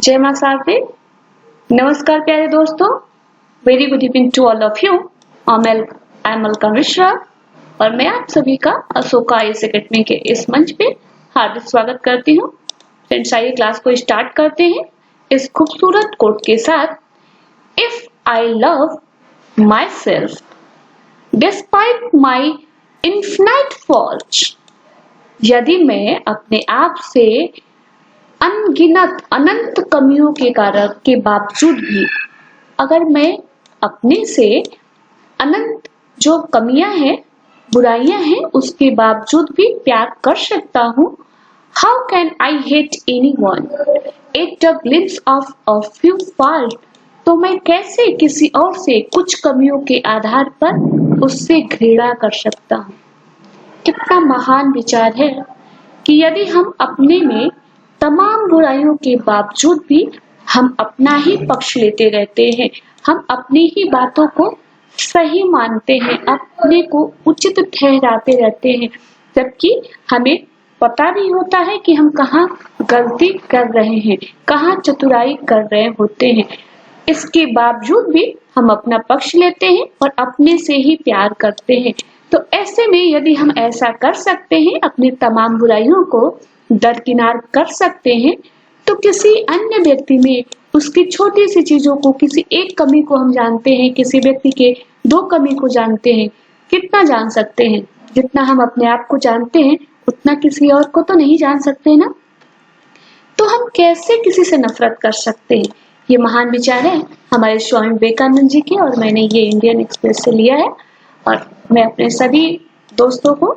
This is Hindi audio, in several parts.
जय मां शारदे। नमस्कार प्यारे दोस्तों, very good evening to all of you. I am Alka Mishra और मैं आप सभी का अशोका आईएएस एकेडमी के इस मंच पे हार्दिक स्वागत करती हूँ। फ्रेंड्स, आइए क्लास को स्टार्ट करते हैं इस खूबसूरत कोट के साथ। If I love my self despite my infinite faults, यदि मैं अपने आप से अनगिनत अनंत कमियों के कारण के बावजूद भी, अगर मैं अपने से अनंत जो कमियां हैं, बुराइयां हैं, उसके बावजूद भी प्यार कर सकता हूँ, how can I hate anyone at the glimpse of a few fault, तो मैं कैसे किसी और से कुछ कमियों के आधार पर उससे घृणा कर सकता हूँ। कितना महान विचार है कि यदि हम अपने में तमाम बुराइयों के बावजूद भी हम अपना ही पक्ष लेते रहते हैं, हम अपनी ही बातों को सही मानते हैं, अपने को उचित ठहराते रहते हैं, जबकि हमें पता भी होता है कि हम कहाँ गलती कर रहे हैं, कहाँ चतुराई कर रहे होते हैं। इसके बावजूद भी हम अपना पक्ष लेते हैं और अपने से ही प्यार करते हैं। तो ऐसे में यदि हम ऐसा कर सकते हैं, अपनी तमाम बुराइयों को दरकिनार कर सकते हैं, तो किसी अन्य व्यक्ति में उसकी छोटी सी चीजों को, किसी एक कमी को हम जानते हैं, किसी व्यक्ति के दो कमी को जानते हैं, कितना जान सकते हैं। जितना हम अपने आप को जानते हैं उतना किसी और को तो नहीं जान सकते ना। तो हम कैसे किसी से नफरत कर सकते हैं। ये महान विचार है हमारे स्वामी विवेकानंद जी के, और मैंने ये इंडियन एक्सप्रेस से लिया है। और मैं अपने सभी दोस्तों को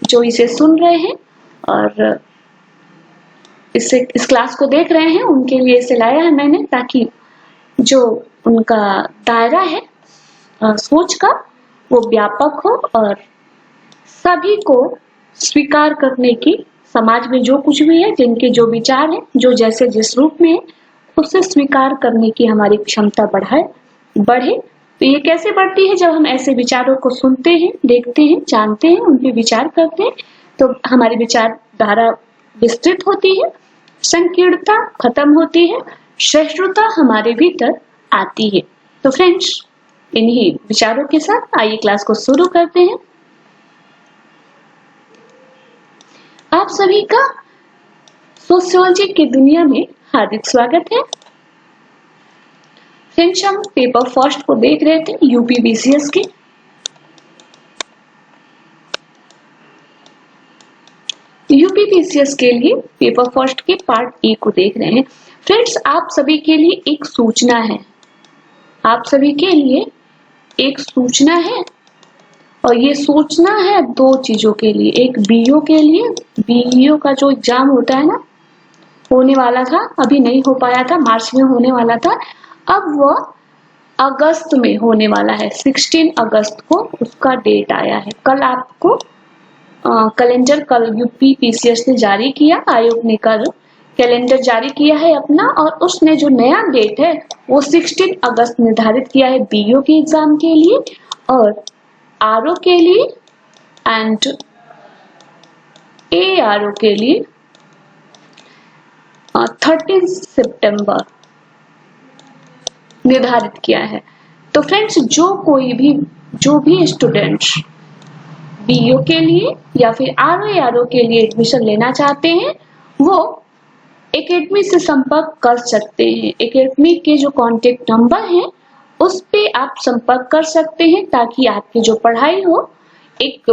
जो इसे सुन रहे हैं और इस क्लास को देख रहे हैं, उनके लिए इसे लाया है मैंने, ताकि जो उनका दायरा है सोच का वो व्यापक हो और सभी को स्वीकार करने की, समाज में जो कुछ भी है, जिनके जो विचार है, जो जैसे जिस रूप में है, उसे स्वीकार करने की हमारी क्षमता बढ़े। तो ये कैसे बढ़ती है? जब हम ऐसे विचारों को सुनते हैं, देखते हैं, जानते हैं, उन पे विचार करते हैं, तो हमारी विचारधारा विस्तृत होती है, संकीर्णता खत्म होती है, सहिष्णुता हमारे भीतर आती है। तो फ्रेंड्स, इन्हीं विचारों के साथ आइए क्लास को शुरू करते हैं। आप सभी का सोशियोलॉजी की दुनिया में हार्दिक स्वागत है। फ्रेंड्स, हम पेपर फर्स्ट को देख रहे थे यूपीबीसीएस के। यूपीबीसीएस के लिए पेपर फर्स्ट के पार्ट ए को देख रहे हैं। फ्रेंड्स, आप सभी के लिए एक सूचना है, आप सभी के लिए एक सूचना है, और ये सूचना है दो चीजों के लिए। एक बीईओ के लिए, बीईओ का जो एग्जाम होता है ना, होने वाला था, अभी नहीं हो पाया था, मार्च में होने वाला था, अब वो अगस्त में होने वाला है। 16 अगस्त को उसका डेट आया है। कल आपको कैलेंडर, कल यूपीपीसीएस ने जारी किया, आयोग ने कल कैलेंडर जारी किया है अपना, और उसने जो नया डेट है वो 16 अगस्त निर्धारित किया है बीईओ के एग्जाम के लिए, और आरओ के लिए एंड एआरओ के लिए 13 सितंबर निर्धारित किया है। तो फ्रेंड्स, जो भी स्टूडेंट्स बीईओ के लिए या फिर आरओ के लिए एडमिशन लेना चाहते हैं, वो एकेडमी से संपर्क कर सकते हैं। एकेडमी के जो कांटेक्ट नंबर है उस पे आप संपर्क कर सकते हैं, ताकि आपकी जो पढ़ाई हो एक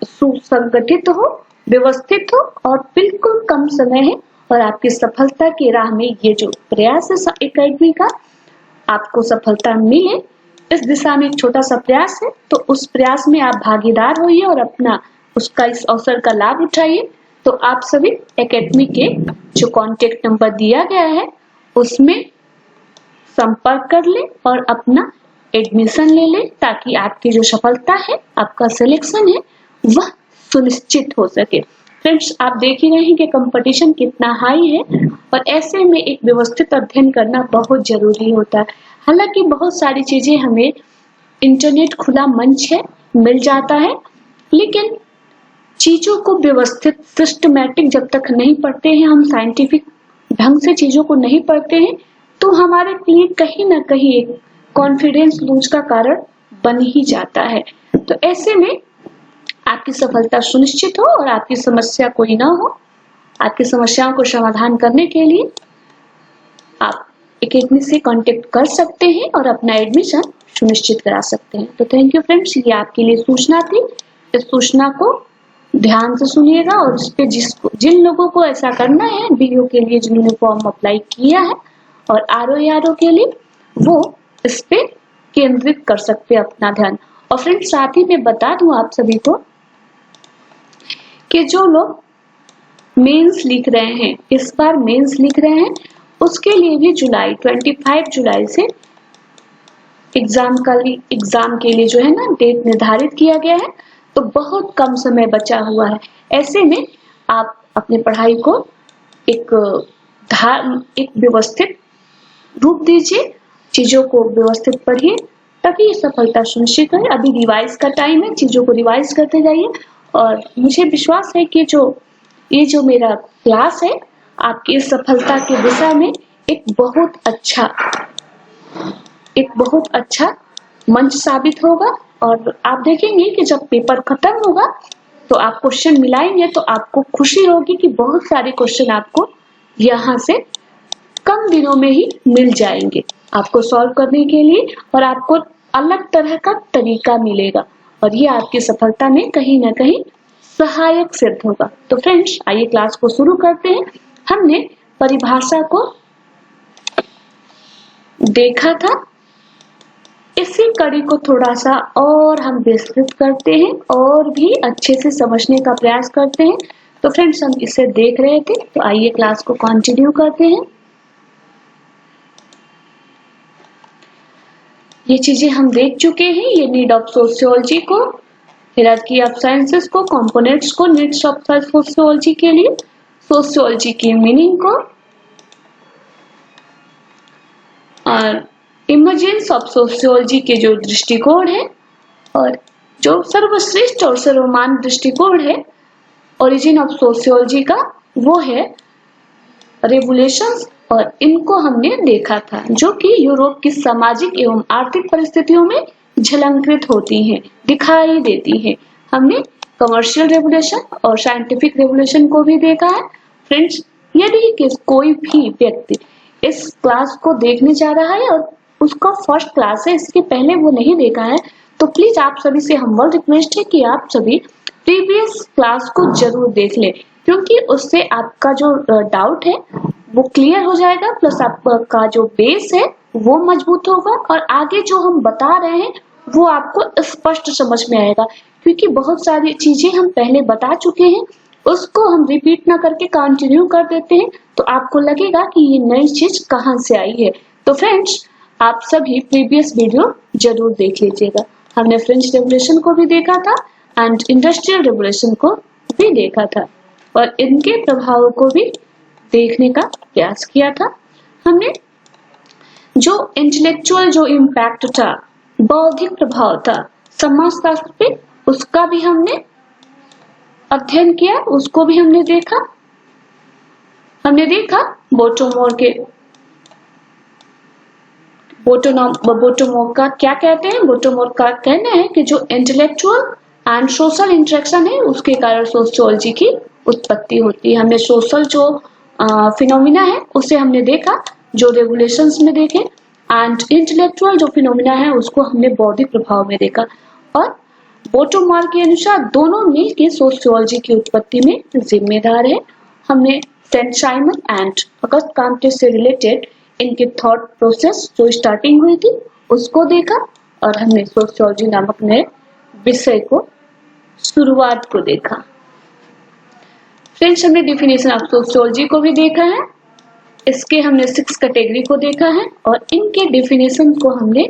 सुसंगठित हो, व्यवस्थित हो, और बिल्कुल कम समय है, और आपकी सफलता की राह में ये जो प्रयास है एकेडमी का, आपको सफलता मिले, इस दिशा में एक छोटा सा प्रयास है। तो उस प्रयास में आप भागीदार होइए और अपना उसका इस अवसर का लाभ उठाइए। तो आप सभी एकेडमी के जो कांटेक्ट नंबर दिया गया है उसमें संपर्क कर ले और अपना एडमिशन ले ले, ताकि आपकी जो सफलता है, आपका सिलेक्शन है, वह सुनिश्चित हो सके। फ्रेंड्स, आप देख ही रहे हैं कि कंपटीशन कितना हाई है, और ऐसे में एक व्यवस्थित अध्ययन करना बहुत जरूरी होता है। हालांकि बहुत सारी चीजें हमें इंटरनेट खुला मंच है, मिल जाता है, लेकिन चीजों को व्यवस्थित सिस्टमैटिक जब तक नहीं पढ़ते हैं हम, साइंटिफिक ढंग से चीजों को नहीं पढ़ते हैं तो हमारे लिए कहीं ना कहीं एक कॉन्फिडेंस लूज का कारण बन ही जाता है। तो ऐसे में आपकी सफलता सुनिश्चित हो और आपकी समस्या कोई ना हो, आपकी समस्याओं को समाधान करने के लिए आप एकेडमी से कांटेक्ट कर सकते हैं और अपना एडमिशन सुनिश्चित करा सकते हैं। तो थैंक यू फ्रेंड्स, ये आपके लिए सूचना थी। इस सूचना को ध्यान से सुनिएगा और इस पे जिन लोगों को ऐसा करना है बीओ के लिए, जिन्होंने फॉर्म अप्लाई किया है और आरओ के लिए, वो इस पे केंद्रित कर सकते हैं अपना ध्यान। और फ्रेंड्स साथ ही मैं बता दूं आप सभी को कि जो लोग मेंस लिख रहे हैं, इस बार मेंस लिख रहे हैं, उसके लिए भी 25 जुलाई से एग्जाम के लिए जो है ना डेट निर्धारित किया गया है। तो बहुत कम समय बचा हुआ है। ऐसे में आप अपनी पढ़ाई को एक व्यवस्थित रूप दीजिए, चीजों को व्यवस्थित पढ़िए, तभी सफलता सुनिश्चित है। अभी रिवाइज का टाइम है, चीजों को रिवाइज करते जाइए और मुझे विश्वास है कि ये जो मेरा क्लास है आपकी इस सफलता की दिशा में एक बहुत अच्छा मंच साबित होगा। और आप देखेंगे कि जब पेपर खत्म होगा तो आप क्वेश्चन मिलाएंगे तो आपको खुशी होगी कि बहुत सारे क्वेश्चन आपको यहाँ से कम दिनों में ही मिल जाएंगे आपको सॉल्व करने के लिए, और आपको अलग तरह का तरीका मिलेगा और ये आपकी सफलता में कहीं ना कहीं सहायक सिद्ध होगा। तो फ्रेंड्स आइए क्लास को शुरू करते हैं। हमने परिभाषा को देखा था, इसी कड़ी को थोड़ा सा और हम विस्तृत करते हैं और भी अच्छे से समझने का प्रयास करते हैं। तो फ्रेंड्स हम इसे देख रहे थे, तो आइए क्लास को कंटिन्यू करते हैं। ये चीजें हम देख चुके हैं, ये नीड ऑफ सोशियोलॉजी को, हायरार्की ऑफ साइंसेस को, कंपोनेंट्स को, नीड्स ऑफ सोशियोलॉजी के लिए, सोशियोलॉजी की मीनिंग को और इमर्जेंस ऑफ सोशियोलॉजी के जो दृष्टिकोण है और जो सर्वश्रेष्ठ और सर्वमान्य दृष्टिकोण है ओरिजिन ऑफ सोशियोलॉजी का, वो है रेगुलेशंस। और इनको हमने देखा था जो कि यूरोप की सामाजिक एवं आर्थिक परिस्थितियों में झलंकृत होती हैं, दिखाई देती हैं। हमने कमर्शियल रेगुलेशन और साइंटिफिक रेगुलेशन को भी देखा है। फ्रेंड्स यदि कोई भी व्यक्ति इस क्लास को देखने जा रहा है और उसका फर्स्ट क्लास है, इसके पहले वो नहीं देखा है, तो प्लीज आप सभी से हम्बल रिक्वेस्ट है कि आप सभी प्रीवियस क्लास को जरूर देख लें, क्योंकि उससे आपका जो डाउट है वो क्लियर हो जाएगा, प्लस आपका जो बेस है वो मजबूत होगा और आगे जो हम बता रहे हैं वो आपको स्पष्ट समझ में आएगा। क्योंकि बहुत सारी चीजें हम पहले बता चुके हैं, उसको हम रिपीट ना करके कंटिन्यू कर देते हैं तो आपको लगेगा कि ये नई चीज कहाँ से आई है। तो फ्रेंड्स आप सभी प्रीवियस वीडियो जरूर देख लीजिएगा। हमने फ्रेंच रेवोल्यूशन को भी देखा था एंड इंडस्ट्रियल रेवोल्यूशन को भी देखा था और इनके प्रभावों को भी देखने का प्रयास किया था। हमने जो इंटेलेक्चुअल जो इम्पैक्ट था, बौद्धिक प्रभाव था समाजशास्त्र पे, उसका भी हमने अध्ययन किया, उसको भी हमने देखा। हमने देखा बोटोमोर का क्या कहते हैं। बोटोमोर का कहना है कि जो इंटेलेक्चुअल एंड सोशल इंटरेक्शन है उसके कारण सोशियोलॉजी की उत्पत्ति होती है। हमने सोशल जो फिनोमिना है उसे हमने देखा, जो रेगुलेशंस में देखे, एंड इंटेलेक्चुअल जो फिनोमिना है उसको हमने बौद्धिक प्रभाव में देखा। और बोटोमोर के अनुसार दोनों मिलकर सोशियोलॉजी की उत्पत्ति में जिम्मेदार है। हमने Saint Simon and Auguste Comte से रिलेटेड इनके थॉट प्रोसेस जो स्टार्टिंग हुई थी उसको देखा और हमने सोशियोलॉजी नामक नए विषय को शुरुआत को देखा। फ्रेंड्स हमने डेफिनेशन ऑफ सोशियोलॉजी को भी देखा है, इसके हमने 6 कैटेगरी को देखा है और इनके डेफिनेशन को हमने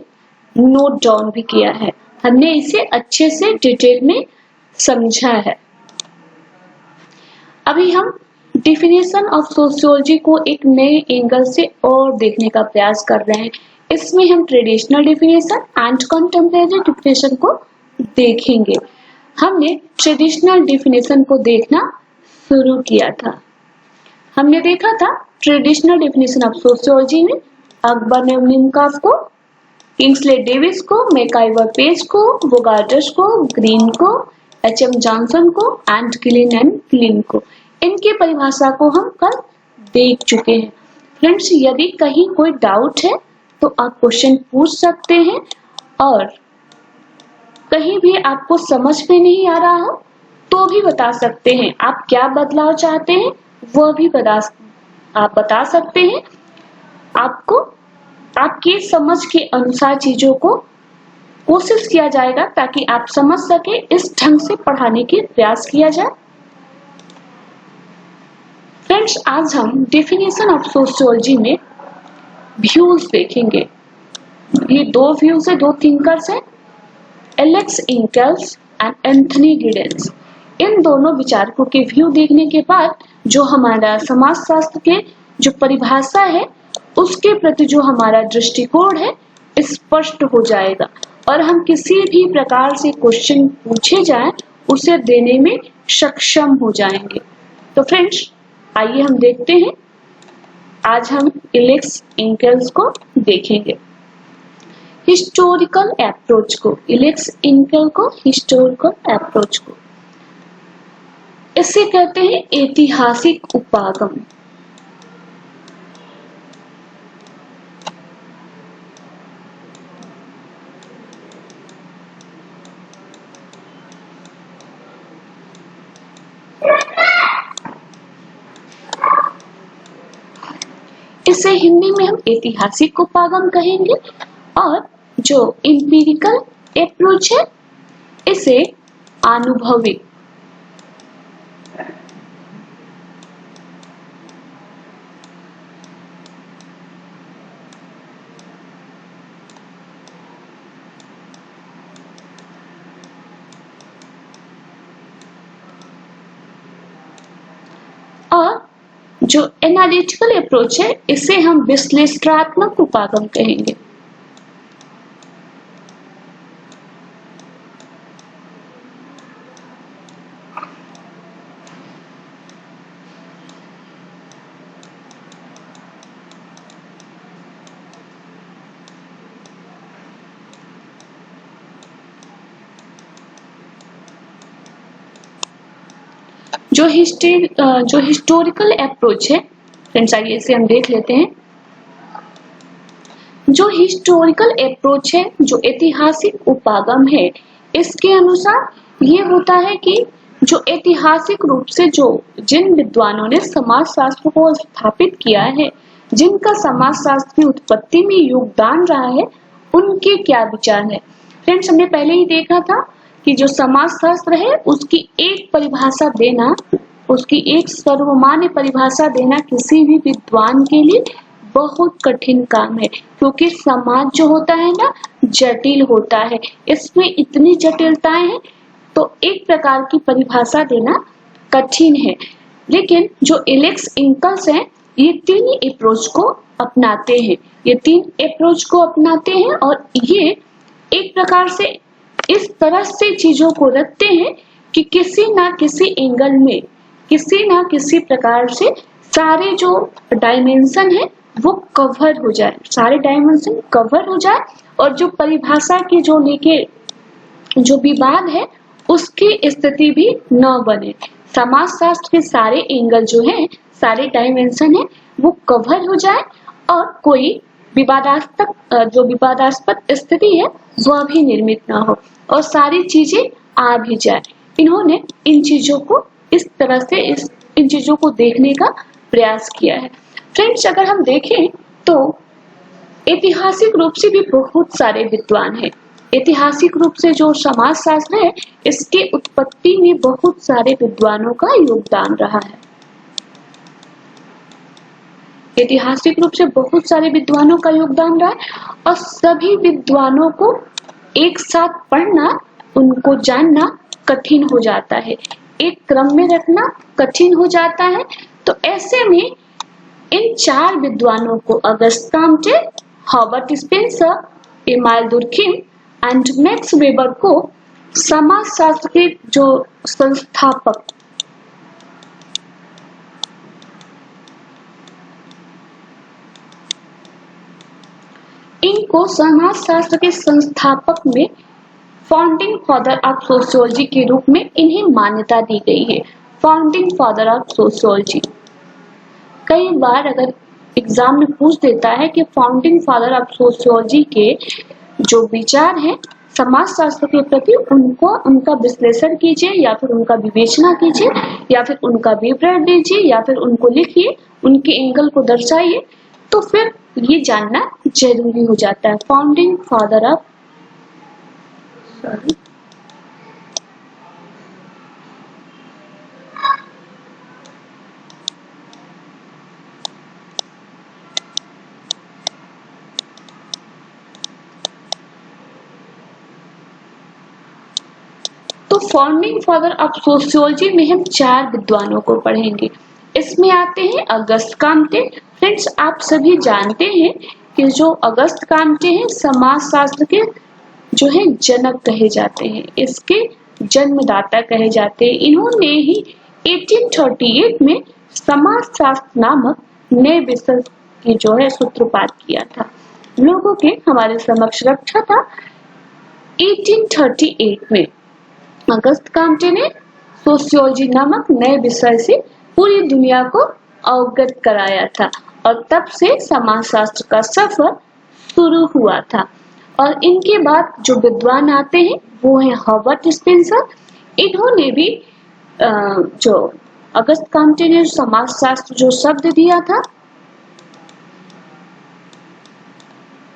नोट डाउन भी किया है। हमने इसे अच्छे से डिटेल में समझा है। अभी हम डेफिनेशन ऑफ सोशियोलॉजी को एक नए एंगल से और देखने का प्रयास कर रहे हैं। इसमें हम traditional definition and contemporary definition को देखेंगे। हमने ट्रेडिशनल डेफिनेशन को देखना शुरू किया था। हमने देखा था ट्रेडिशनल डेफिनेशन ऑफ सोशियोलॉजी में अकबर ने लिनकॉफ को, किंग्सले डेविस को, मैकाइवर पेज को, वोगाटस को, ग्रीन को, एच.एम. जॉनसन को एंड क्लीन को, इनकी परिभाषा को हम कल देख चुके हैं। फ्रेंड्स, यदि कहीं कोई डाउट है तो आप क्वेश्चन पूछ सकते हैं, और कहीं भी आपको समझ में नहीं आ रहा हो तो भी बता सकते हैं। आप क्या बदलाव चाहते हैं वह भी आप बता सकते हैं। आपको आपकी समझ के अनुसार चीजों को कोशिश किया जाएगा ताकि आप समझ सके, इस ढंग से पढ़ाने की प्रयास किया जाए। फ्रेंड्स, आज हम डेफिनेशन ऑफ सोशियोलॉजी में व्यूज देखेंगे। ये दो व्यूज है, दो थिंकर्स हैं, एलेक्स इंकल्स एंड एंथनी गिडेंस। इन दोनों विचारकों के व्यू देखने के बाद जो हमारा समाजशास्त्र के जो परिभाषा है उसके प्रति जो हमारा दृष्टिकोण है स्पष्ट हो जाएगा, और हम किसी भी प्रकार से क्वेश्चन पूछे जाए उसे देने में सक्षम हो जाएंगे। तो फ्रेंड्स, आइए हम देखते हैं। आज हम एलेक्स इंकल्स को देखेंगे, हिस्टोरिकल अप्रोच को, एलेक्स इंकल को हिस्टोरिकल अप्रोच को। इसे कहते हैं ऐतिहासिक उपागम। इसे हिंदी में हम ऐतिहासिक उपागम कहेंगे, और जो इंपीरिकल अप्रोच है इसे आनुभविक। और जो एनालिटिकल अप्रोच है इसे हम विश्लेषणात्मक उपागम कहेंगे। जो हिस्टोरिकल अप्रोच है, फ्रेंड्स आइए इसे हम देख लेते हैं। जो हिस्टोरिकल अप्रोच है, जो ऐतिहासिक उपागम है, इसके अनुसार ये होता है कि जो ऐतिहासिक रूप से जिन विद्वानों ने समाजशास्त्र को स्थापित किया है, जिनका समाजशास्त्र की उत्पत्ति में योगदान रहा है, उनके क्या विचार है। फ्रेंड्स, हमने पहले ही देखा था कि जो समाजशास्त्र है उसकी एक परिभाषा देना, उसकी एक सर्वमान्य परिभाषा देना किसी भी विद्वान के लिए बहुत कठिन काम है, क्योंकि समाज जो होता है ना जटिल होता है, इसमें इतनी जटिलताएं हैं, तो एक प्रकार की परिभाषा देना कठिन है। लेकिन जो एलेक्स इंकल्स हैं ये तीन अप्रोच को अपनाते हैं, ये तीन अप्रोच को अपनाते हैं, और ये एक प्रकार से इस तरह से चीजों को रखते हैं कि किसी ना किसी एंगल में, किसी ना किसी प्रकार से सारे जो डायमेंशन है वो कवर हो जाए, सारे डायमेंशन कवर हो जाए, और जो परिभाषा की जो लेके जो विवाद है उसकी स्थिति भी न बने। समाजशास्त्र के सारे एंगल जो है, सारे डायमेंशन है वो कवर हो जाए, और कोई विवादास्पद स्थिति है वह भी निर्मित ना हो, और सारी चीजें आ भी जाए। इन्होंने इन चीजों को इस तरह से इन चीजों को देखने का प्रयास किया है। फ्रेंड्स, अगर हम देखें तो ऐतिहासिक रूप से भी बहुत सारे विद्वान हैं। ऐतिहासिक रूप से जो समाजशास्त्र है इसके उत्पत्ति में बहुत सारे विद्वानों का योगदान रहा है। ऐतिहासिक रूप से बहुत सारे विद्वानों का योगदान रहा है, और सभी विद्वानों को एक साथ पढ़ना, उनको जानना कठिन हो जाता है, एक क्रम में रखना कठिन हो जाता है। तो ऐसे में इन चार विद्वानों को, Auguste Comte, Herbert Spencer, Emile Durkheim and Max Weber को समाजशास्त्र के जो संस्थापक इनको समाजशास्त्र के संस्थापक में फाउंडिंग फादर ऑफ सोशियोलॉजी के रूप में इन्हें मान्यता दी गई है। फाउंडिंग फादर ऑफ सोशियोलॉजी कई बार अगर एग्जाम में पूछ देता है कि फाउंडिंग फादर ऑफ सोशियोलॉजी के जो विचार हैं समाजशास्त्र के प्रति उनका विश्लेषण कीजिए या फिर उनका विवेचना कीजिए या फिर उनका विवरण दीजिए या फिर उनको लिखिए, उनके एंगल को दर्शाइए, तो फिर ये जानना जरूरी हो जाता है। फाउंडिंग फादर ऑफ तो फाउंडिंग फादर ऑफ सोशियोलॉजी में हम 4 विद्वानों को पढ़ेंगे। इसमें आते हैं अगस्त काम्टे। फ्रेंड्स, आप सभी जानते हैं कि जो अगस्त काम्टे हैं समाजशास्त्र के जो है जनक कहे जाते हैं, इसके जन्मदाता कहे जाते हैं। इन्होंने ही 1838 में समाजशास्त्र नामक नए विषय की जो है सूत्रपात किया था, लोगों के हमारे समक्ष रखा था। 1838 में अगस्त काम्टे ने सोशियोलॉजी नामक नए विषय से पूरी दुनिया को अवगत कराया था और तब से समाजशास्त्र का सफर शुरू हुआ था। और इनके बाद जो विद्वान आते हैं वो है हर्बर्ट स्पेंसर। इन्होंने भी जो अगस्त काम्टे ने समाजशास्त्र जो शब्द दिया था,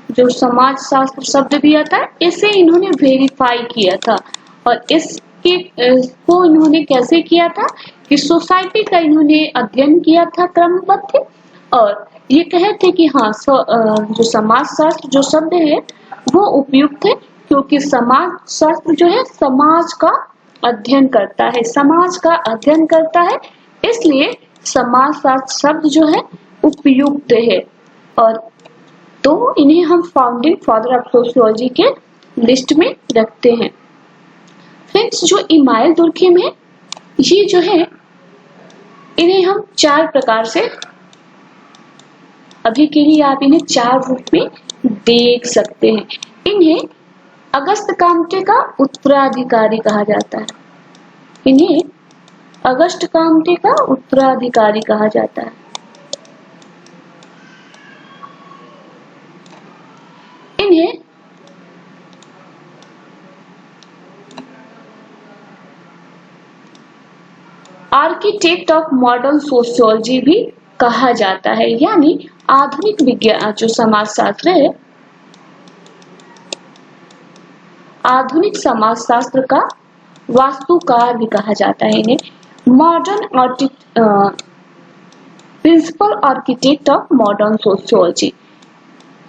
जो समाजशास्त्र शब्द दिया था, इसे इन्होंने वेरीफाई किया था। और इसको इन्होंने कैसे किया था कि सोसाइटी का इन्होंने अध्ययन किया था क्रमबद्ध, और ये कहे थे कि हाँ जो समाजशास्त्र जो शब्द है वो उपयुक्त है, क्योंकि समाजशास्त्र जो है समाज का अध्ययन करता है, समाज का अध्ययन करता है, इसलिए समाजशास्त्र शब्द जो है उपयुक्त है। और तो इन्हें हम फाउंडिंग फादर ऑफ सोशियोलॉजी के लिस्ट में रखते हैं। फ्रेंड्स, जो इमाइल दुर्खिम है, ये जो है इन्हें हम 4 प्रकार से, अभी के लिए आप इन्हें 4 रूप में देख सकते हैं। इन्हें अगस्त काम्टे का उत्तराधिकारी कहा जाता है, इन्हें अगस्त काम्टे का उत्तराधिकारी कहा जाता है। इन्हें आर्किटेक्ट ऑफ मॉडर्न सोशियोलॉजी भी कहा जाता है, यानी आधुनिक विज्ञान जो समाजशास्त्र है, आधुनिक समाजशास्त्र का वास्तुकार भी कहा जाता है। इन्हें modern principal architect of modern sociology,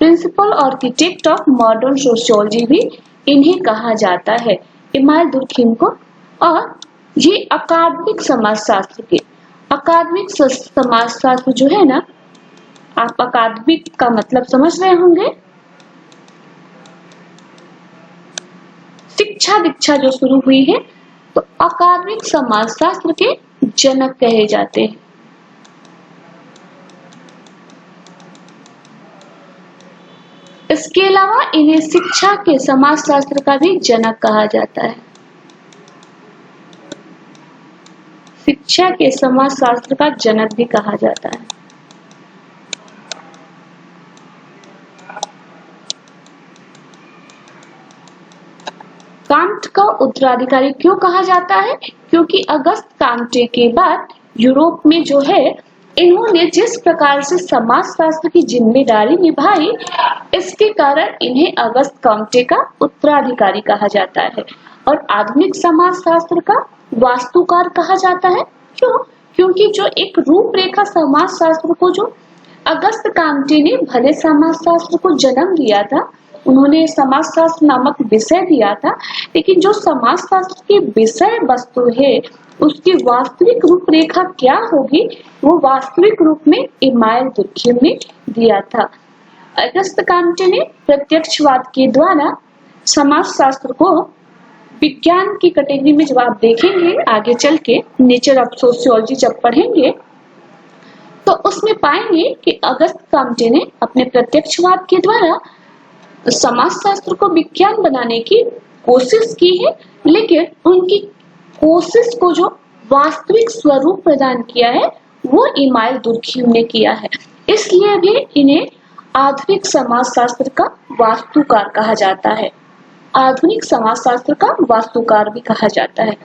principal architect of modern sociology भी इन्हें कहा जाता है, इमाइल दुर्खिम को। और ये अकादमिक समाजशास्त्र के, अकादमिक समाजशास्त्र जो है ना, आप अकादमिक का मतलब समझ रहे होंगे, शिक्षा दीक्षा जो शुरू हुई है, तो अकादमिक समाजशास्त्र के जनक कहे जाते हैं। इसके अलावा इन्हें शिक्षा के समाजशास्त्र का भी जनक कहा जाता है, शिक्षा के समाजशास्त्र का जनक भी कहा जाता है। कांट का उत्तराधिकारी क्यों कहा जाता है? क्योंकि अगस्त कांटे के बाद यूरोप में जो है, इन्होंने जिस प्रकार से समाजशास्त्र की जिम्मेदारी निभाई, इसके कारण इन्हें अगस्त कांटे का उत्तराधिकारी कहा जाता है। और आधुनिक समाजशास्त्र का वास्तुकार कहा जाता है। क्यों? क्योंकि जो एक रूपरेखा समाजशास्त्र को जो अगस्त कांटे ने भले समाजशास्त्र को जन्म दिया था, उन्होंने समाजशास्त्र नामक विषय दिया था, लेकिन जो समाजशास्त्र की विषय वस्तु है उसकी वास्तविक रूपरेखा क्या होगी, वो वास्तविक रूप में इमाइल दुर्खिम ने दिया था। अगस्त कांटे ने प्रत्यक्षवाद के द्वारा समाजशास्त्र को विज्ञान की कैटेगरी में, जब आप देखेंगे आगे चल के नेचर ऑफ सोशियोलॉजी जब पढ़ेंगे, तो उसमें पाएंगे कि अगस्त कांटे ने अपने प्रत्यक्षवाद के द्वारा समाजशास्त्र को विज्ञान बनाने की कोशिश की है, लेकिन उनकी कोशिश को जो वास्तविक स्वरूप प्रदान किया है वो इमाइल दुर्खिम ने किया है। इसलिए भी इन्हें आधुनिक समाजशास्त्र का वास्तुकार कहा जाता है। आधुनिक समाजशास्त्र का वास्तुकार भी कहा जाता है।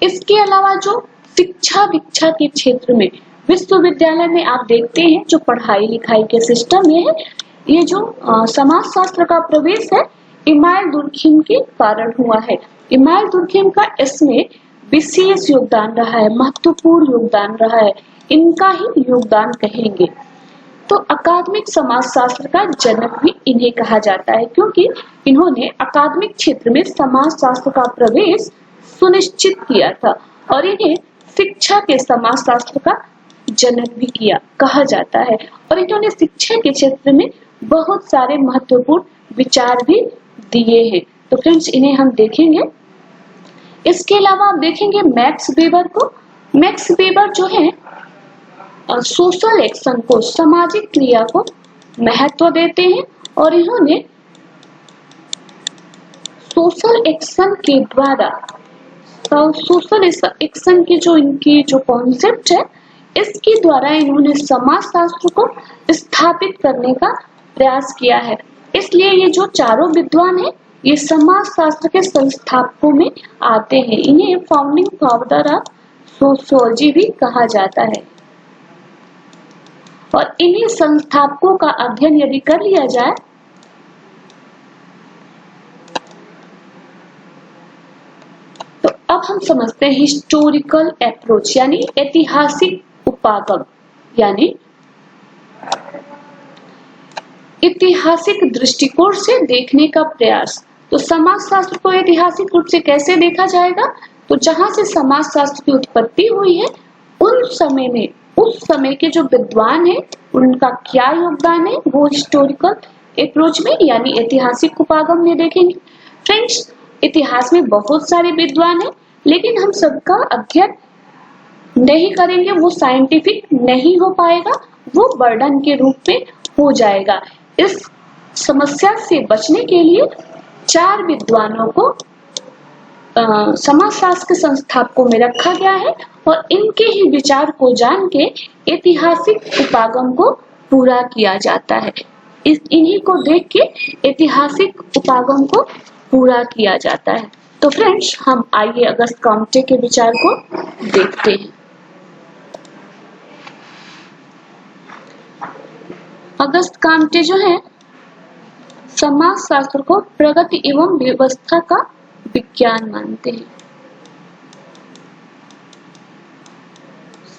इसके अलावा जो शिक्षा दीक्षा के क्षेत्र में विश्वविद्यालय में आप देखते हैं जो पढ़ाई लिखाई के सिस्टम में है, ये जो समाजशास्त्र का प्रवेश है इमाइल दुर्खिम के कारण हुआ है। इमाइल दुर्खिम का इसमें विशेष योगदान रहा है, महत्वपूर्ण योगदान रहा है, इनका ही योगदान कहेंगे। तो अकादमिक समाजशास्त्र का जनक भी इन्हें कहा जाता है, क्योंकि इन्होंने अकादमिक क्षेत्र में समाजशास्त्र का प्रवेश सुनिश्चित किया था और इन्हें शिक्षा के समाजशास्त्र का जनक भी कहा जाता है। और इन्होंने शिक्षा के क्षेत्र में बहुत सारे महत्वपूर्ण विचार भी दिए हैं। तो फ्रेंड्स इन्हें हम देखेंगे। इसके अलावा आप देखेंगे मैक्स वेबर को। मैक्स वेबर जो है सोशल एक्शन को, सामाजिक क्रिया को महत्व देते हैं और इन्होंने सोशल एक्शन के द्वारा सोशल एक्शन की जो इनकी जो कॉन्सेप्ट है इसके द्वारा इन्होंने समाजशास्त्र को स्थापित करने का प्रयास किया है। इसलिए ये जो चारों विद्वान हैं ये समाजशास्त्र के संस्थापकों में आते हैं। इन्हें फाउंडिंग फादर ऑफ सोशियोलॉजी भी कहा जाता है। और इन्हीं संस्थापकों का अध्ययन यदि कर लिया जाए तो अब हम समझते हैं हिस्टोरिकल अप्रोच यानी ऐतिहासिक उपागम, यानी ऐतिहासिक दृष्टिकोण से देखने का प्रयास। तो समाजशास्त्र को ऐतिहासिक रूप से कैसे देखा जाएगा? तो जहां से समाजशास्त्र की उत्पत्ति हुई है उस समय के जो विद्वान हैं उनका क्या योगदान है वो हिस्टोरिकल अप्रोच में यानी ऐतिहासिक उपागम में देखेंगे। फ्रेंड्स इतिहास में बहुत सारे विद्वान हैं, लेकिन हम सबका अध्ययन नहीं करेंगे, वो साइंटिफिक नहीं हो पाएगा, वो बर्डन के रूप में हो जाएगा। इस समस्या से बचने के लिए 4 विद्वानों को समाजशास्त्र के संस्थापकों में रखा गया है और इनके ही विचार को जान के ऐतिहासिक उपागम को पूरा किया जाता है। इन्हीं को देख के ऐतिहासिक उपागम को पूरा किया जाता है। तो फ्रेंड्स हम आइए अगस्त कॉम्टे के विचार को देखते हैं। अगस्त कॉम्टे जो है समाजशास्त्र को प्रगति एवं व्यवस्था का विज्ञान मानते हैं।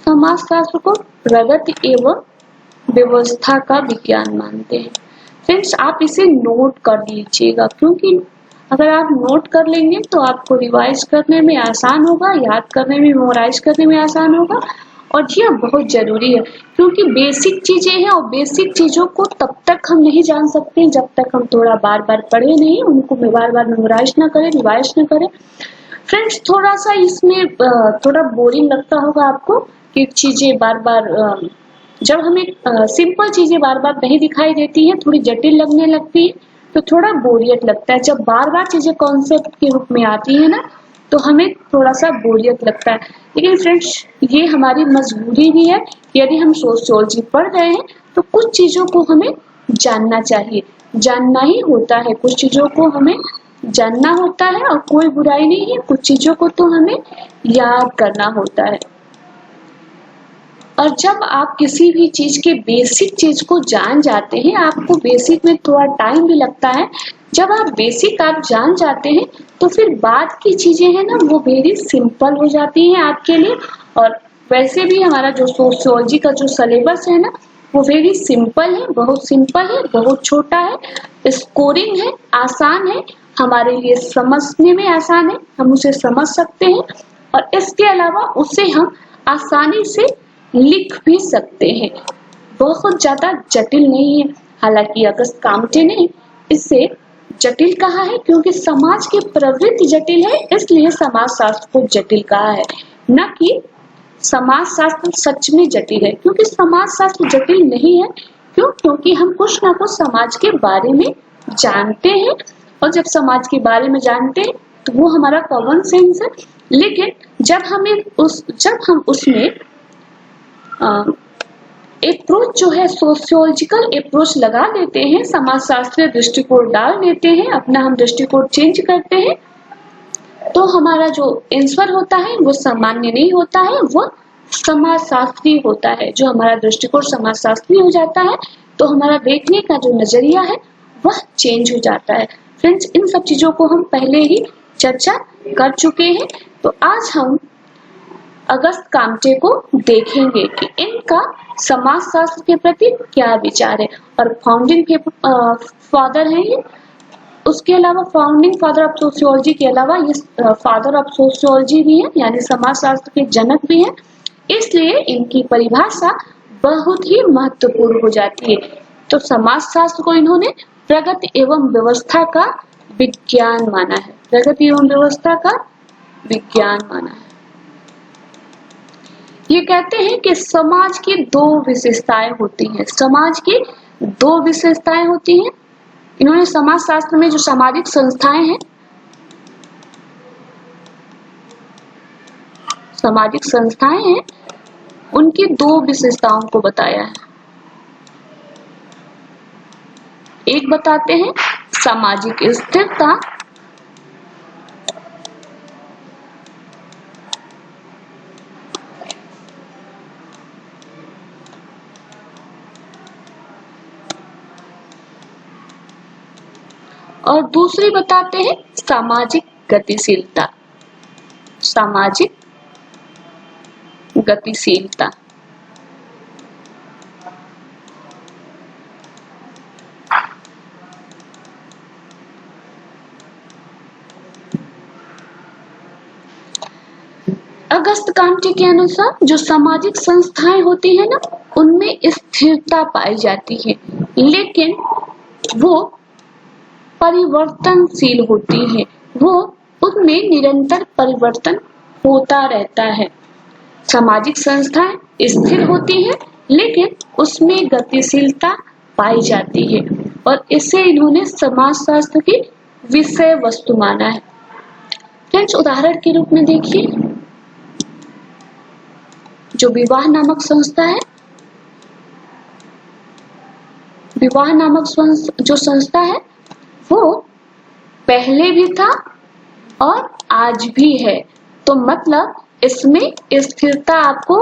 समाजशास्त्र को प्रगति एवं व्यवस्था का विज्ञान मानते हैं। फ्रेंड्स आप इसे नोट कर लीजिएगा, क्योंकि अगर आप नोट कर लेंगे तो आपको रिवाइज करने में आसान होगा, याद करने में, मेमोराइज करने में आसान होगा। और यह बहुत जरूरी है क्योंकि बेसिक चीजें हैं और बेसिक चीजों को तब तक हम नहीं जान सकते जब तक हम थोड़ा बार बार पढ़े नहीं, उनको बार बार मेमोराइज ना करें, रिवाइज ना करें। फ्रेंड्स थोड़ा सा इसमें थोड़ा बोरिंग लगता होगा आपको कि चीजें बार बार जब हमें सिंपल चीजें बार बार नहीं दिखाई देती है, थोड़ी जटिल लगने लगती है तो थोड़ा बोरियत लगता है। जब बार बार चीजें कॉन्सेप्ट के रूप में आती है ना तो हमें थोड़ा सा बोरियत लगता है। लेकिन फ्रेंड्स ये हमारी मजबूरी भी है, यदि हम सोशियोलॉजी पढ़ रहे हैं तो कुछ चीजों को हमें जानना चाहिए, जानना ही होता है, कुछ चीजों को हमें जानना होता है और कोई बुराई नहीं है, कुछ चीजों को तो हमें याद करना होता है। और जब आप किसी भी चीज के बेसिक चीज को जान जाते हैं, आपको बेसिक में थोड़ा टाइम भी लगता है, जब आप बेसिक आप जान जाते हैं तो फिर बाद की चीजें हैं ना वो वेरी सिंपल हो जाती हैं आपके लिए। और वैसे भी हमारा जो सोशियोलॉजी का जो सिलेबस है ना वो वेरी सिंपल है, बहुत सिंपल है, बहुत छोटा है, स्कोरिंग है, आसान है, हमारे लिए समझने में आसान है, हम उसे समझ सकते हैं और इसके अलावा उसे हम आसानी से लिख भी सकते हैं, बहुत ज्यादा जटिल नहीं है। हालांकि अगस्त कॉम्टे ने इसे जटिल कहा है क्योंकि समाज की प्रवृत्ति जटिल है, इसलिए समाजशास्त्र को जटिल कहा है, न कि समाजशास्त्र सच में जटिल है। क्योंकि समाजशास्त्र जटिल नहीं है, क्यों? क्योंकि हम कुछ ना कुछ समाज के बारे में जानते हैं, और जब समाज के बारे में जानते हैं तो वो हमारा कॉमन सेंस है। लेकिन जब हम उसमें अप्रोच जो है सोशियोलॉजिकल अप्रोच लगा देते हैं, समाजशास्त्रीय दृष्टिकोण डाल देते हैं, अपना हम दृष्टिकोण चेंज करते हैं, तो हमारा जो आंसर होता है वो सामान्य नहीं होता है, वो समाजशास्त्री होता है। जो हमारा दृष्टिकोण समाजशास्त्री हो जाता है तो हमारा देखने का जो नजरिया है वह चेंज हो जाता है। फ्रेंड्स, इन सब चीजों को हम पहले ही चर्चा कर चुके हैं। तो आज हम अगस्त कामटे को देखेंगे कि इनका समाजशास्त्र के प्रति क्या विचार है, और फाउंडिंग फादर है ये। उसके अलावा फाउंडिंग फादर ऑफ सोशियोलॉजी के अलावा ये फादर ऑफ सोशियोलॉजी भी है, यानी समाजशास्त्र के जनक भी हैं। इसलिए इनकी परिभाषा बहुत ही महत्वपूर्ण हो जाती है। तो समाजशास्त्र को इन्होंने प्रगति एवं व्यवस्था का विज्ञान माना है, प्रगति एवं व्यवस्था का विज्ञान माना है। ये कहते हैं कि समाज की दो विशेषताएं होती हैं, समाज की दो विशेषताएं होती हैं। इन्होंने समाजशास्त्र में जो सामाजिक संस्थाएं हैं, सामाजिक संस्थाएं हैं, उनकी दो विशेषताओं को बताया है। एक बताते हैं सामाजिक स्थिरता, और दूसरी बताते हैं सामाजिक गतिशीलता, सामाजिक गतिशीलता। अगस्त कामटे के अनुसार जो सामाजिक संस्थाएं होती है ना, उनमें स्थिरता पाई जाती है, लेकिन वो परिवर्तनशील होती है, वो उनमें निरंतर परिवर्तन होता रहता है। सामाजिक संस्थाएं स्थिर होती है लेकिन उसमें गतिशीलता पाई जाती है, और इसे इन्होंने समाजशास्त्र की विषय वस्तु माना है। फ्रेंड्स, उदाहरण के रूप में देखिए, जो विवाह नामक संस्था है, विवाह नामक जो संस्था है वो पहले भी था और आज भी है। तो मतलब इसमें स्थिरता आपको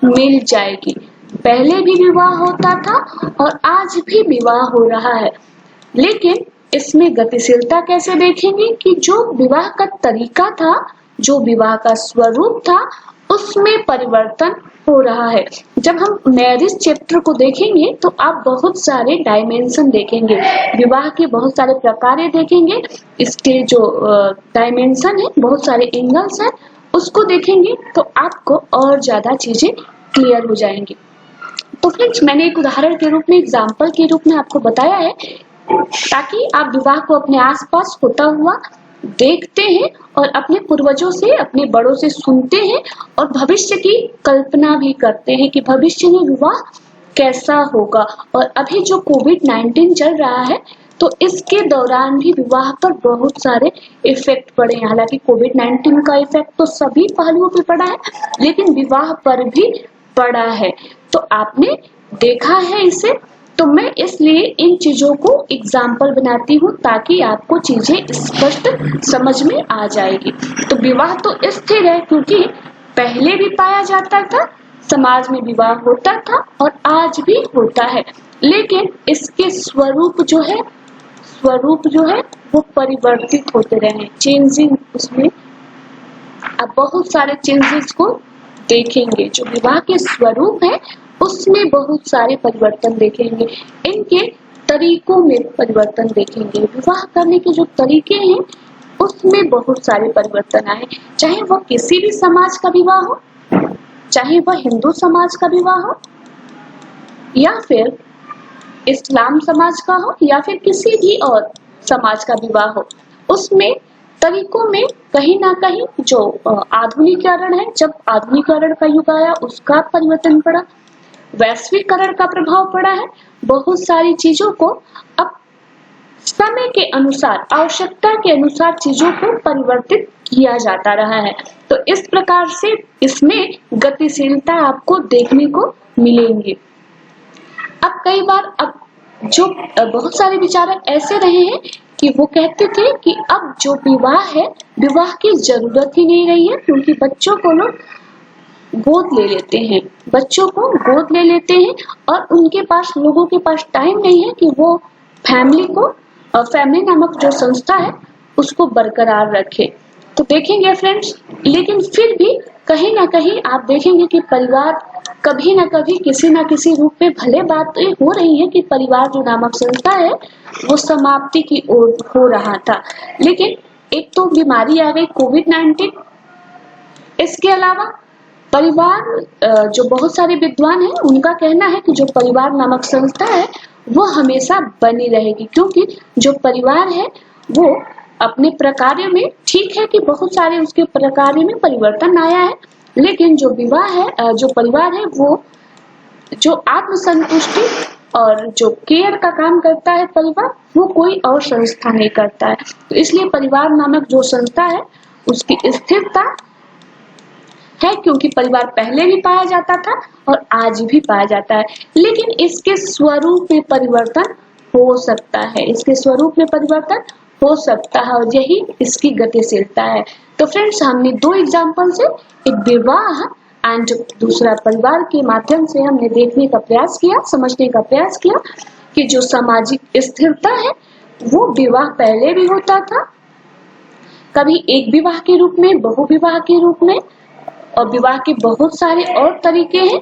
मिल जाएगी। पहले भी विवाह होता था और आज भी विवाह हो रहा है, लेकिन इसमें गतिशीलता कैसे देखेंगे कि जो विवाह का तरीका था, जो विवाह का स्वरूप था, उसमें परिवर्तन हो रहा है। जब हम मैरिज चैप्टर को देखेंगे तो आप बहुत सारे डायमेंशन देखेंगे, विवाह के बहुत सारे प्रकार देखेंगे, इसके जो डायमेंशन है, बहुत सारे एंगल्स हैं, उसको देखेंगे तो आपको और ज्यादा चीजें क्लियर हो जाएंगी। तो फ्रेंड्स, मैंने एक उदाहरण के रूप में, एग्जाम्पल के रूप में आपको बताया है, ताकि आप विवाह को अपने आसपास होता हुआ देखते हैं और अपने पूर्वजों से, अपने बड़ों से सुनते हैं और भविष्य की कल्पना भी करते हैं कि भविष्य में विवाह कैसा होगा। और अभी जो कोविड-19 चल रहा है, तो इसके दौरान भी विवाह पर बहुत सारे इफेक्ट पड़े हैं। हालांकि कोविड-19 का इफेक्ट तो सभी पहलुओं पर पड़ा है, लेकिन विवाह पर भी पड़ा है। तो आपने देखा है इसे, तो मैं इसलिए इन चीजों को एग्जाम्पल बनाती हूँ ताकि आपको चीजें स्पष्ट समझ में आ जाएगी। तो विवाह तो स्थिर है क्योंकि पहले भी पाया जाता था, समाज में विवाह होता था और आज भी होता है, लेकिन इसके स्वरूप जो है वो परिवर्तित होते रहे, चेंजिंग, उसमें आप बहुत सारे चेंजेस को देखेंगे। जो विवाह के स्वरूप है उसमें बहुत सारे परिवर्तन देखेंगे, इनके तरीकों में परिवर्तन देखेंगे। विवाह करने के जो तरीके हैं उसमें बहुत सारे परिवर्तन आए, चाहे वह किसी भी समाज का विवाह हो, चाहे वह हिंदू समाज का विवाह हो या फिर इस्लाम समाज का हो या फिर किसी भी और समाज का विवाह हो, उसमें तरीकों में कहीं ना कहीं जो आधुनिकीकरण है, जब आधुनिकीकरण का युग आया उसका परिवर्तन पड़ा, वैश्वीकरण का प्रभाव पड़ा है। बहुत सारी चीजों को अब समय के अनुसार, आवश्यकता के अनुसार चीजों को परिवर्तित किया जाता रहा है। तो इस प्रकार से इसमें गतिशीलता आपको देखने को मिलेंगी। अब कई बार जो बहुत सारे विचारक ऐसे रहे हैं कि वो कहते थे कि अब जो विवाह है, विवाह की जरूरत ही नहीं रही है, क्योंकि बच्चों को लोग गोद ले लेते हैं, बच्चों को गोद ले लेते हैं और उनके पास, लोगों के पास टाइम नहीं है कि वो फैमिली नामक जो संस्था है उसको बरकरार रखे। तो देखेंगे फ्रेंड्स, लेकिन फिर भी कहीं ना कहीं आप देखेंगे कि परिवार कभी ना कभी किसी ना किसी रूप में, भले बात ये हो रही है कि परिवार जो नामक संस्था है वो समाप्ति की ओर हो रहा था, लेकिन एक तो बीमारी आ गई कोविड-19। इसके अलावा परिवार, जो बहुत सारे विद्वान हैं उनका कहना है कि जो परिवार नामक संस्था है वो हमेशा बनी रहेगी, क्योंकि जो परिवार है वो अपने प्रकार्य में, ठीक है कि बहुत सारे उसके प्रकार्य में परिवर्तन आया है, लेकिन जो विवाह है, जो परिवार है, वो जो आत्मसंतुष्टि और जो केयर का काम करता है परिवार, वो कोई और संस्था नहीं करता है। तो इसलिए परिवार नामक जो संस्था है उसकी स्थिरता है, क्योंकि परिवार पहले भी पाया जाता था और आज भी पाया जाता है, लेकिन इसके स्वरूप में परिवर्तन हो सकता है, इसके स्वरूप में परिवर्तन हो सकता है, और यही इसकी गतिशीलता है। तो फ्रेंड्स, हमने दो एग्जाम्पल से, एक विवाह एंड दूसरा परिवार के माध्यम से हमने देखने का प्रयास किया, समझने का प्रयास किया कि जो सामाजिक स्थिरता है वो विवाह पहले भी होता था, कभी एक विवाह के रूप में, बहु विवाह के रूप में, और विवाह के बहुत सारे और तरीके हैं।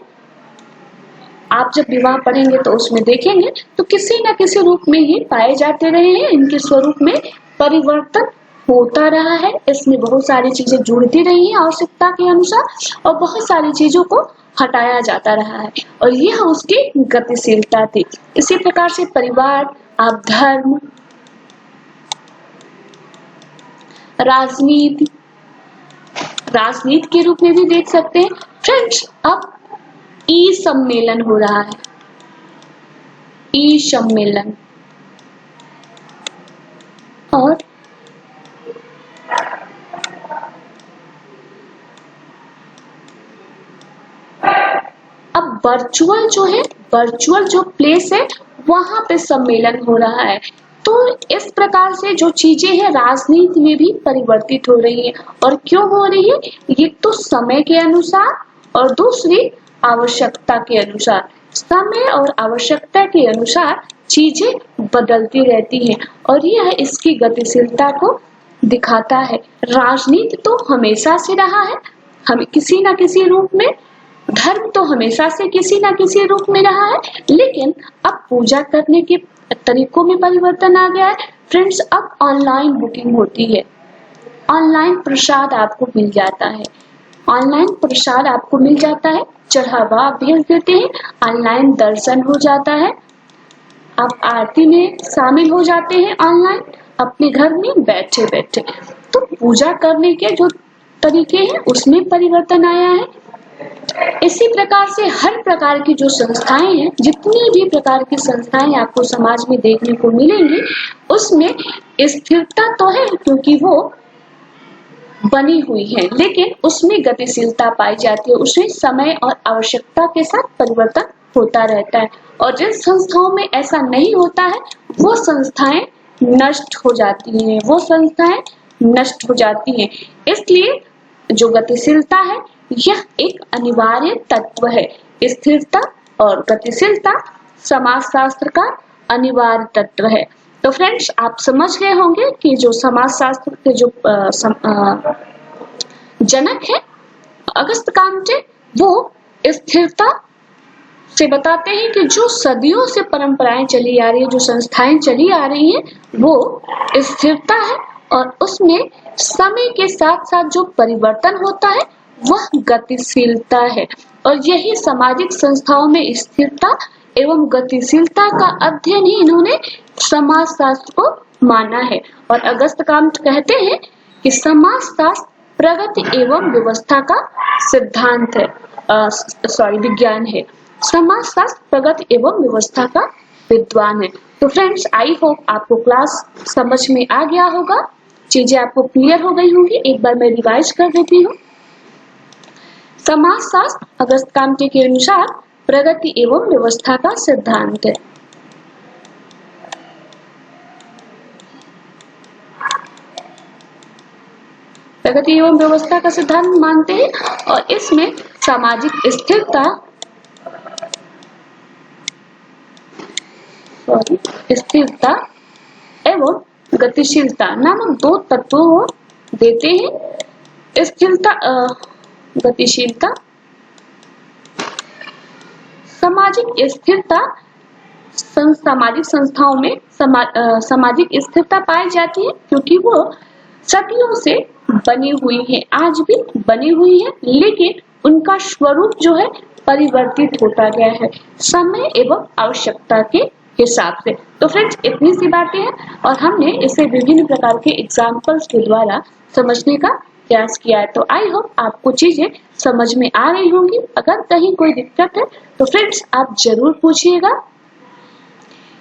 आप जब विवाह पढ़ेंगे तो उसमें देखेंगे तो किसी न किसी रूप में ये पाए जाते रहे हैं, इनके स्वरूप में परिवर्तन होता रहा है, इसमें बहुत सारी चीजें जुड़ती रही हैं आवश्यकता के अनुसार, और बहुत सारी चीजों को हटाया जाता रहा है, और यह उसकी गतिशीलता थी। इसी प्रकार से परिवार आप धर्म, राजनीति के रूप में भी देख सकते हैं। फ्रेंड्स, अब ई सम्मेलन हो रहा है, ई सम्मेलन, और अब वर्चुअल जो है, वर्चुअल जो प्लेस है वहां पे सम्मेलन हो रहा है। तो इस प्रकार से जो चीजें हैं राजनीति में भी परिवर्तित हो रही है, और क्यों हो रही है? ये तो समय के अनुसार और दूसरी आवश्यकता के अनुसार, समय और आवश्यकता के अनुसार चीजें बदलती रहती हैं, और यह इसकी गतिशीलता को दिखाता है। राजनीति तो हमेशा से रहा है, हम किसी न किसी रूप में, धर्म तो हमेशा से किसी न किसी रूप में रहा है, लेकिन अब पूजा करने के तरीकों में परिवर्तन आ गया है। फ्रेंड्स, अब ऑनलाइन बुकिंग होती है, ऑनलाइन प्रसाद आपको मिल जाता है, ऑनलाइन प्रसाद आपको मिल जाता है, चढ़ावा आप भेज देते हैं, ऑनलाइन दर्शन हो जाता है, आप आरती में शामिल हो जाते हैं ऑनलाइन अपने घर में बैठे बैठे। तो पूजा करने के जो तरीके हैं उसमें परिवर्तन आया है। इसी प्रकार से हर प्रकार की जो संस्थाएं हैं, जितनी भी प्रकार की संस्थाएं आपको समाज में देखने को मिलेंगी, उसमें स्थिरता तो है क्योंकि वो बनी हुई है, लेकिन उसमें गतिशीलता पाई जाती है, उसमें समय और आवश्यकता के साथ परिवर्तन होता रहता है। और जिन संस्थाओं में ऐसा नहीं होता है वो संस्थाएं नष्ट हो जाती हैं, वो संस्थाएं नष्ट हो जाती हैं। इसलिए जो गतिशीलता है यह एक अनिवार्य तत्व है। स्थिरता और गतिशीलता समाजशास्त्र का अनिवार्य तत्व है। तो फ्रेंड्स, आप समझ गए होंगे कि जो समाजशास्त्र के जो जनक है अगस्त काम्टे, वो स्थिरता से बताते हैं कि जो सदियों से परंपराएं चली आ रही है, जो संस्थाएं चली आ रही हैं, वो स्थिरता है, और उसमें समय के साथ साथ जो परिवर्तन होता है वह गतिशीलता है। और यही सामाजिक संस्थाओं में स्थिरता एवं गतिशीलता का अध्ययन ही इन्होंने समाजशास्त्र को माना है। और अगस्त काम्ट कहते हैं कि समाजशास्त्र प्रगति एवं व्यवस्था का सिद्धांत है, विज्ञान है। समाजशास्त्र प्रगति एवं व्यवस्था का विद्वान है। तो फ्रेंड्स आई होप आपको क्लास समझ में आ गया होगा, चीजें आपको क्लियर हो गई होंगी। एक बार मैं रिवाइज कर देती हूँ। समाजशास्त्र अगस्त कामटे के अनुसार प्रगति एवं व्यवस्था का सिद्धांत है। प्रगति एवं व्यवस्था का सिद्धांत मानते हैं और इसमें सामाजिक स्थिरता एवं गतिशीलता नामक दो तत्वों को देते हैं। स्थिरता गतिशीलता, सामाजिक स्थिरता, सामाजिक संस्थाओं में सामाजिक स्थिरता पाई जाती है क्योंकि वो सदियों से बनी हुई है, आज भी बनी हुई है, लेकिन उनका स्वरूप जो है परिवर्तित होता गया है समय एवं आवश्यकता के हिसाब से। तो फ्रेंड्स इतनी सी बातें हैं और हमने इसे विभिन्न प्रकार के एग्जाम्पल्स के द्वारा समझने का प्रयास किया है। तो आई होप आपको चीजें समझ में आ रही होंगी। अगर कहीं कोई दिक्कत है तो फ्रेंड्स आप जरूर पूछिएगा।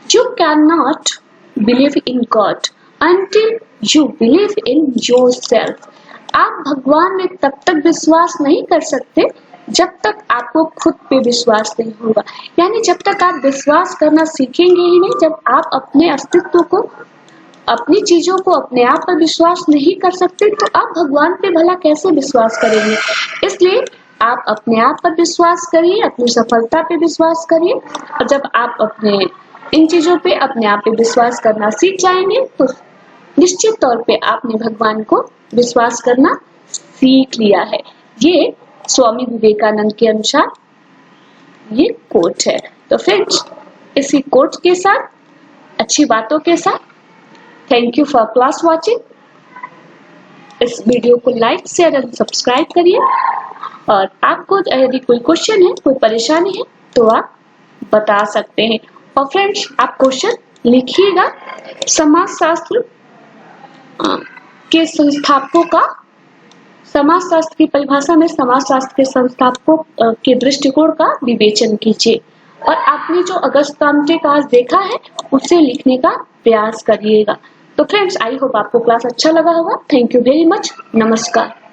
You cannot believe in God until you believe in yourself. आप भगवान में तब तक विश्वास नहीं कर सकते जब तक आपको खुद पे विश्वास नहीं होगा। यानी जब तक आप विश्वास करना सीखेंगे ही नहीं, जब आप अपने अस्तित्व को, अपनी चीजों को, अपने आप पर विश्वास नहीं कर सकते तो आप भगवान पे भला कैसे विश्वास करेंगे। इसलिए आप अपने आप पर विश्वास करिए, अपनी सफलता पे विश्वास करिए और जब आप अपने इन चीजों पे अपने आप पे विश्वास करना सीख जाएंगे तो निश्चित तौर पे आपने भगवान को विश्वास करना सीख लिया है। ये स्वामी विवेकानंद के अनुसार ये कोट है। तो फ्रेंड्स इसी कोट के साथ, अच्छी बातों के साथ, thank you for class watching. इस वीडियो को लाइक शेयर एंड सब्सक्राइब करिए और आपको यदि कोई क्वेश्चन है, कोई परेशानी है तो आप बता सकते हैं। और फ्रेंड्स आप क्वेश्चन लिखिएगा। समाजशास्त्र के संस्थापकों का, समाजशास्त्र की परिभाषा में समाजशास्त्र के संस्थापकों के दृष्टिकोण का विवेचन कीजिए और आपने जो अगस्त कामटे का आज देखा है उसे लिखने का प्रयास करिएगा। तो फ्रेंड्स आई होप आपको क्लास अच्छा लगा होगा। Thank you very much. नमस्कार।